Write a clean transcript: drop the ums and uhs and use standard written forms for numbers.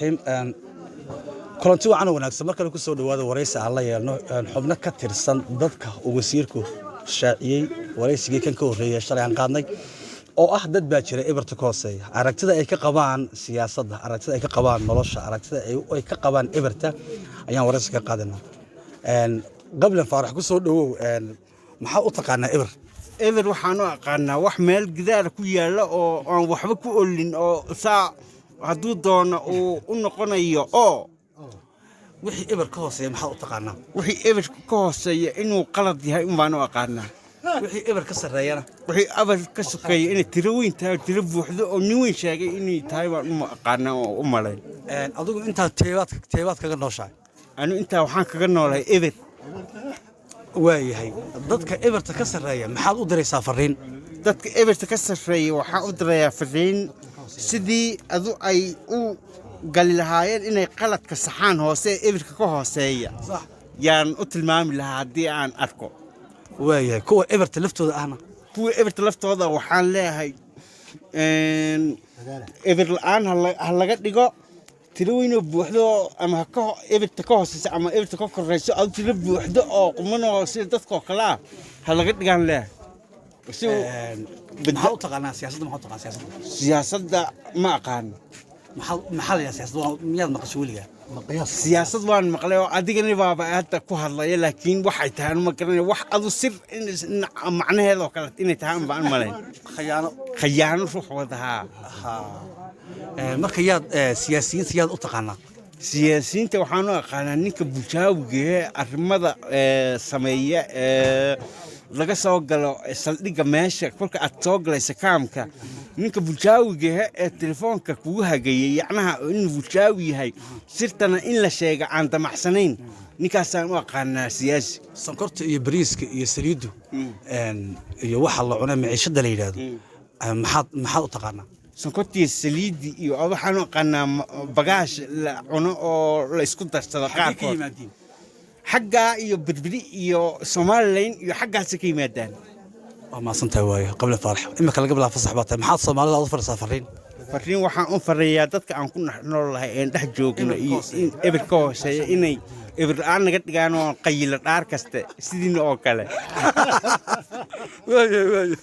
Een kulanti wacan wanaagsan markale ku soo dhawaada wareysi aan la yeelno xubno ka tirsan dadka uu wasiirku shaaciyay wareysigii kan ka horeeyay shalay aan qaadnay oo ah dad baa jira ibarta ka hooseeya aragtida ay ka qabaan siyaasadda aragtida ay ka qabaan nolosha aragtida ay ka qabaan ibarta ayaan wareysi ka qaadanaa qablan faarax ku soo dhawow maxaa u taqaanaa ibar eber waxaan u aqaanaa wax meel gidaar ku yaala oo aan waxba ku olin oo saa hadduu doono uu u noqonayo oo wixii ibar ka hooseeya maxaa u taqaanaa wixii eber ka hooseeya inuu qalad yahay baan u aqaanaa wixii ibar ka sareeyana wixii eber ka sokeeya inay tiro weyn tahay tiro buuxdo oo nin weyn sheegay inay tahay baan u aqaanaa oo u malayn adigu intaa teebaad kaga nooshahay anu intaa waxaan kaga noolahay eber waayahay dadka ibarta ka sareeya maxaad u diraysaa fariin dadka eberta ka sareeya waxaan u dirayaa fariin sidii adu ay u gali lahaayeen inay qaladka saxaan hoose eberka ka hooseeya sax yaan u tilmaami lahaa haddii aan arko waayahay kuwa ibarta laftooda ahna kuwa eberta laftooda waxaan leeyahay eber la'aan ha laga dhigo tiro weynoo buuxdo ama eberta ka hooseysa ama eberta ka koreyso adu tiro buuxdo oo qumanoo sida dadkoo kale ah ha laga dhigaan leeyahay maxaa u taqaanaa siyaasadda maxaa u taqaanaa siyaasadda ma aqaano maxaa la siyaasadda miyaad maqasho weligaa siyaasad waan maqlay oo adigana baaba hadda ku hadlaya laakiin waxay tahay ma garanay wax adu sir macnaheeda oo kale inay tahay baan malayn khayaano ruux wadaha marka yaad siyaasiyiinta yaad u taqaanaa siyaasiyiinta waxaan u aqaanaa ninka bulshaawiga ee arrimada sameeya laga soo galo saldhigga meesha kolka aad soo galaysa kaamka ninka bulshaawiga ee telefoonka kugu hagayay yacnaha inuu bulshaawi yahay sirtana in la sheega aan damacsanayn ninkaasaan u aqaanaa siyaasi sonkorta iyo bariiska iyo saliiddu iyo waxa la cunay maciishada la yidhaahdo maxaad u taqaanaa sonkortii saliiddi iyo waxaan u aqaanaa bagaash la cuno oo la isku darsado qaarkood xaggaa iyo berberi iyo somalilan iyo xaggaasay ka yimaadaan waa maasantahay waayo qabla faarax imika laga bilaabo fasax baa tahay maxaad soomaalida u faraysaa fariin waxaan u farayaa dadka aan ku noolahay een dhex joogno iyo in eber ka hooseeya inay eber la'aan naga dhigaan oo qayilo dhaar kaste sidiina oo kale waayo